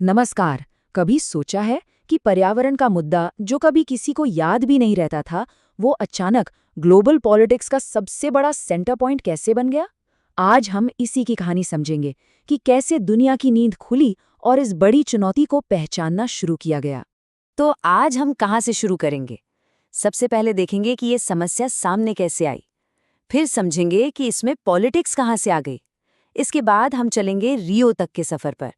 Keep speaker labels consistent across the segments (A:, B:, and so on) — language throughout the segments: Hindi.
A: नमस्कार। कभी सोचा है कि पर्यावरण का मुद्दा जो कभी किसी को याद भी नहीं रहता था, वो अचानक ग्लोबल पॉलिटिक्स का सबसे बड़ा सेंटर पॉइंट कैसे बन गया? आज हम इसी की कहानी समझेंगे कि कैसे दुनिया की नींद खुली और इस बड़ी चुनौती को पहचानना शुरू किया गया।
B: तो आज हम कहाँ से शुरू करेंगे? सबसे पहले देखेंगे कि ये समस्या सामने कैसे आई। फिर समझेंगे कि इसमें पॉलिटिक्स कहाँ से आ गई। इसके बाद हम चलेंगे रियो तक के सफर पर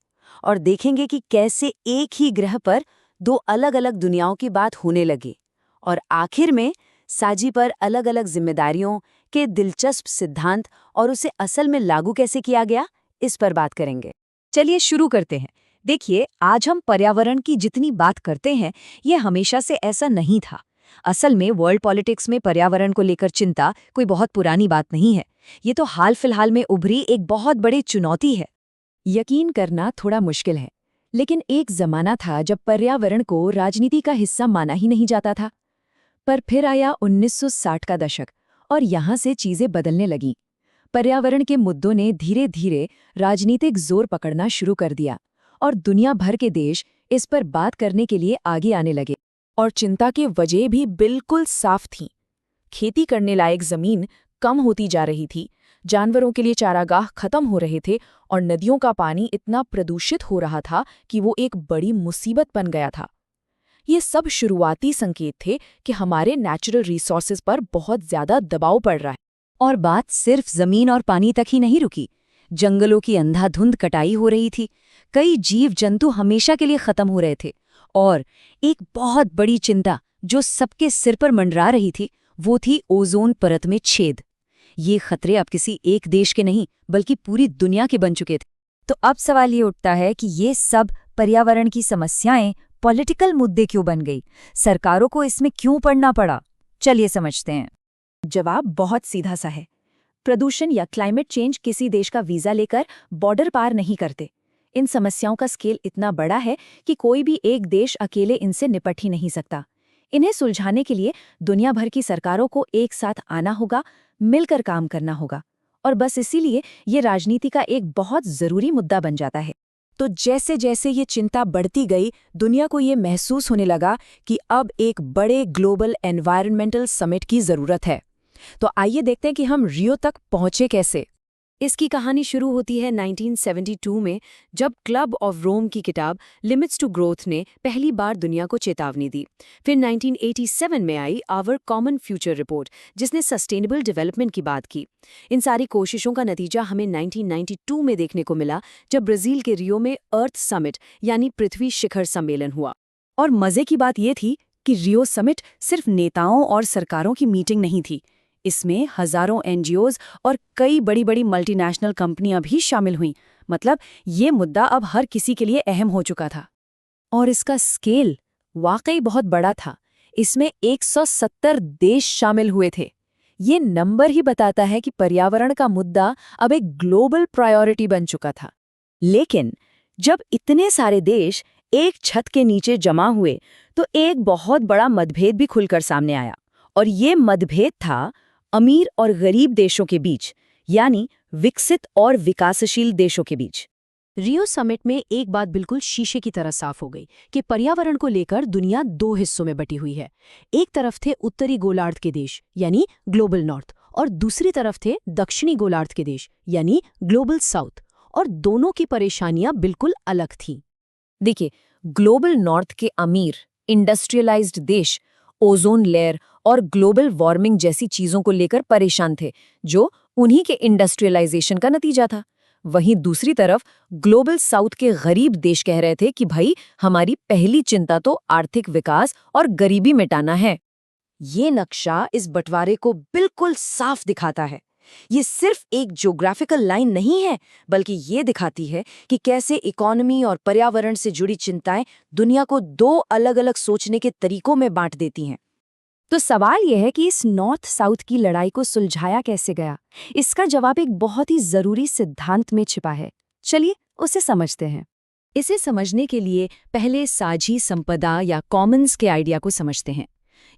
B: और देखेंगे कि कैसे एक ही ग्रह पर दो अलग-अलग दुनियाओं की बात होने लगी। और आखिर में साझी पर अलग-अलग जिम्मेदारियों के दिलचस्प सिद्धांत और उसे असल में लागू कैसे किया गया, इस पर बात करेंगे।
A: चलिए शुरू करते हैं। देखिए, आज हम पर्यावरण की जितनी बात करते हैं, ये हमेशा से ऐसा नहीं था। असल में वर्ल्ड पॉलिटिक्स में पर्यावरण को लेकर चिंता कोई बहुत पुरानी बात नहीं है। ये तो हाल फिलहाल में उभरी एक बहुत बड़ी चुनौती है। यकीन करना थोड़ा मुश्किल है, लेकिन एक जमाना था जब पर्यावरण को राजनीति का हिस्सा माना ही नहीं जाता था। पर फिर आया 1960 का दशक और यहाँ से चीजें बदलने लगीं। पर्यावरण के मुद्दों ने धीरे धीरे राजनीतिक जोर पकड़ना शुरू कर दिया और दुनिया भर के देश इस पर बात करने के लिए आगे आने लगे। और चिंता की वजह भी बिल्कुल साफ थी। खेती करने लायक जमीन कम होती जा रही थी, जानवरों के लिए चारागाह खत्म हो रहे थे और नदियों का पानी इतना प्रदूषित हो रहा था कि वो एक बड़ी मुसीबत बन गया था। ये सब शुरुआती संकेत थे कि हमारे नेचुरल रिसोर्सेज पर बहुत ज्यादा दबाव पड़ रहा है। और बात सिर्फ जमीन और पानी तक ही नहीं रुकी। जंगलों की अंधाधुंध कटाई हो रही थी, कई जीव जंतु हमेशा के लिए खत्म हो रहे थे और एक बहुत बड़ी चिंता जो सबके सिर पर मंडरा रही थी, वो थी ओजोन परत में छेद। ये खतरे अब किसी एक देश के नहीं बल्कि पूरी दुनिया के बन चुके थे।
B: तो अब सवाल ये उठता है कि ये सब पर्यावरण की समस्याएं पॉलिटिकल मुद्दे क्यों बन गई? सरकारों को इसमें क्यों पड़ना पड़ा? चलिए समझते हैं।
A: जवाब बहुत सीधा सा है। प्रदूषण या क्लाइमेट चेंज किसी देश का वीजा लेकर बॉर्डर पार नहीं करते। इन समस्याओं का स्केल इतना बड़ा है कि कोई भी एक देश अकेले इनसे निपट ही नहीं सकता। इन्हें सुलझाने के लिए दुनिया भर की सरकारों को एक साथ आना होगा, मिलकर काम करना होगा। और बस इसीलिए ये राजनीति का एक बहुत जरूरी मुद्दा बन जाता है। तो जैसे जैसे ये चिंता बढ़ती गई, दुनिया को ये महसूस होने लगा कि अब एक बड़े ग्लोबल एनवायरनमेंटल समिट की जरूरत है। तो आइए देखते हैं कि हम रियो तक पहुंचे कैसे। इसकी कहानी शुरू होती है 1972 में, जब क्लब ऑफ रोम की किताब लिमिट्स टू ग्रोथ ने पहली बार दुनिया को चेतावनी दी। फिर 1987 में आई आवर कॉमन फ्यूचर रिपोर्ट, जिसने सस्टेनेबल डेवलपमेंट की बात की। इन सारी कोशिशों का नतीजा हमें 1992 में देखने को मिला, जब ब्राजील के रियो में अर्थ समिट यानी पृथ्वी शिखर सम्मेलन हुआ। और मजे की बात यह थी कि रियो समिट सिर्फ नेताओं और सरकारों की मीटिंग नहीं थी। इसमें हजारों एनजीओज और कई बड़ी बड़ी मल्टीनेशनल कंपनियां भी शामिल हुईं। मतलब ये मुद्दा अब हर किसी के लिए अहम हो चुका था। और इसका स्केल वाकई बहुत बड़ा था। इसमें 170 देश शामिल हुए थे। ये नंबर ही बताता है कि पर्यावरण का मुद्दा अब एक ग्लोबल प्रायोरिटी बन चुका था। लेकिन जब इतने सारे देश एक छत के नीचे जमा हुए, तो एक बहुत बड़ा मतभेद भी खुलकर सामने आया। और ये मतभेद था अमीर और गरीब देशों के बीच, यानी विकसित और विकासशील देशों के बीच। रियो समिट में एक बात बिल्कुल शीशे की तरह साफ हो गई कि पर्यावरण को लेकर दुनिया दो हिस्सों में बटी हुई है। एक तरफ थे उत्तरी गोलार्ध के देश यानी ग्लोबल नॉर्थ, और दूसरी तरफ थे दक्षिणी गोलार्ध के देश यानी ग्लोबल साउथ। और दोनों की परेशानियां बिल्कुल अलग थीं। देखिए, ग्लोबल नॉर्थ के अमीर इंडस्ट्रियलाइज्ड देश ओजोन लेयर और ग्लोबल वार्मिंग जैसी चीजों को लेकर परेशान थे, जो उन्हीं के इंडस्ट्रियलाइजेशन का नतीजा था। वहीं दूसरी तरफ ग्लोबल साउथ के गरीब देश कह रहे थे कि भाई, हमारी पहली चिंता तो आर्थिक विकास और गरीबी मिटाना है। ये नक्शा इस बंटवारे को बिल्कुल साफ दिखाता है। ये सिर्फ एक ज्योग्राफिकल लाइन नहीं है, बल्कि ये दिखाती है कि कैसे इकोनॉमी और पर्यावरण से जुड़ी चिंताएं दुनिया को दो अलग-अलग सोचने के तरीकों में बांट देती हैं। तो सवाल यह है कि इस नॉर्थ साउथ की लड़ाई को सुलझाया कैसे गया? इसका जवाब एक बहुत ही जरूरी सिद्धांत में छिपा है। चलिए उसे समझते हैं। इसे समझने के लिए पहले साझी संपदा या कॉमन्स के आइडिया को समझते हैं।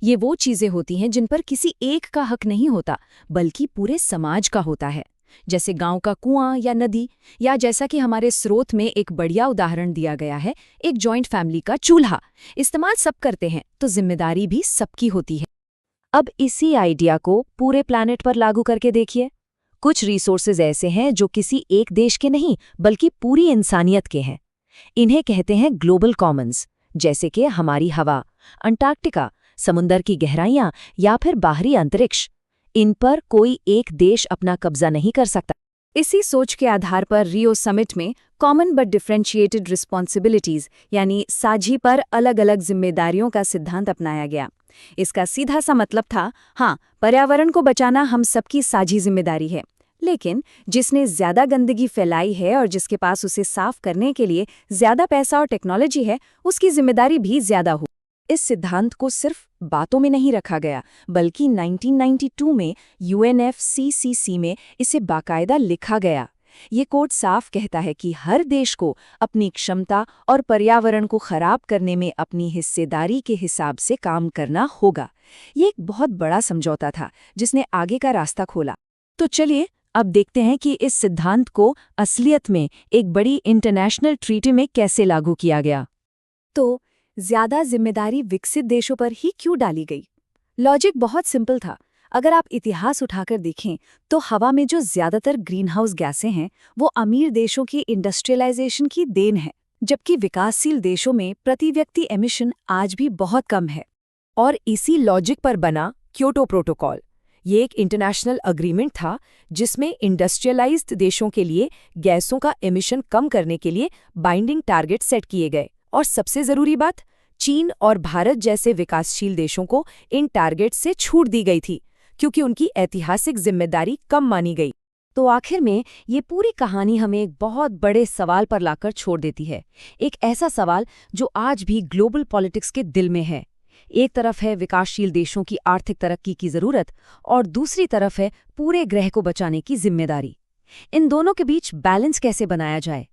A: ये वो चीजें होती हैं जिन पर किसी एक का हक नहीं होता, बल्कि पूरे समाज का होता है। जैसे गांव का कुआं या नदी, या जैसा कि हमारे स्रोत में एक बढ़िया उदाहरण दिया गया है, एक जॉइंट फैमिली का चूल्हा। इस्तेमाल सब करते हैं तो जिम्मेदारी भी सबकी होती है।
B: अब इसी आइडिया को पूरे प्लैनेट पर लागू करके देखिए। कुछ रिसोर्सेज ऐसे हैं जो किसी एक देश के नहीं बल्कि पूरी इंसानियत के हैं। इन्हें कहते हैं ग्लोबल कॉमन्स, जैसे कि हमारी हवा, अंटार्कटिका, समुंदर की गहराइयां या फिर बाहरी अंतरिक्ष। इन पर कोई एक देश अपना कब्जा नहीं कर सकता।
A: इसी सोच के आधार पर रियो समिट में कॉमन बट डिफरेंशिएटेड रिस्पॉन्सिबिलिटीज यानी साझी पर अलग अलग जिम्मेदारियों का सिद्धांत अपनाया गया। इसका सीधा सा मतलब था, हाँ, पर्यावरण को बचाना हम सबकी साझी जिम्मेदारी है, लेकिन जिसने ज्यादा गंदगी फैलाई है और जिसके पास उसे साफ करने के लिए ज्यादा पैसा और टेक्नोलॉजी है, उसकी जिम्मेदारी भी ज्यादा हो।
B: इस सिद्धांत को सिर्फ बातों में नहीं रखा गया, बल्कि 1992 में UNFCCC में इसे बाकायदा लिखा गया। ये कोड साफ कहता है कि हर देश को अपनी क्षमता और पर्यावरण को खराब करने में अपनी हिस्सेदारी के हिसाब से काम करना होगा। ये एक बहुत बड़ा समझौता था जिसने आगे का रास्ता खोला। तो चलिए अब देखते हैं कि इस सिद्धांत को असलियत में एक बड़ी इंटरनेशनल ट्रीटी में कैसे लागू किया गया।
A: तो ज्यादा जिम्मेदारी विकसित देशों पर ही क्यों डाली गई? लॉजिक बहुत सिंपल था। अगर आप इतिहास उठाकर देखें तो हवा में जो ज्यादातर ग्रीनहाउस गैसें हैं वो अमीर देशों की इंडस्ट्रियलाइजेशन की देन है, जबकि विकासशील देशों में प्रति व्यक्ति एमिशन आज भी बहुत कम है।
B: और इसी लॉजिक पर बना क्योटो प्रोटोकॉल। ये एक इंटरनेशनल अग्रीमेंट था जिसमें इंडस्ट्रियलाइज्ड देशों के लिए गैसों का एमिशन कम करने के लिए बाइंडिंग टारगेट सेट किए गए। और सबसे जरूरी बात, चीन और भारत जैसे विकासशील देशों को इन टारगेट से छूट दी गई थी क्योंकि उनकी ऐतिहासिक जिम्मेदारी कम मानी गई। तो आखिर में ये पूरी कहानी हमें एक बहुत बड़े सवाल पर लाकर छोड़ देती है। एक ऐसा सवाल जो आज भी ग्लोबल पॉलिटिक्स के दिल में है। एक तरफ है विकासशील देशों की आर्थिक तरक्की की जरूरत और दूसरी तरफ है पूरे ग्रह को बचाने की जिम्मेदारी। इन दोनों के बीच बैलेंस कैसे बनाया जाए?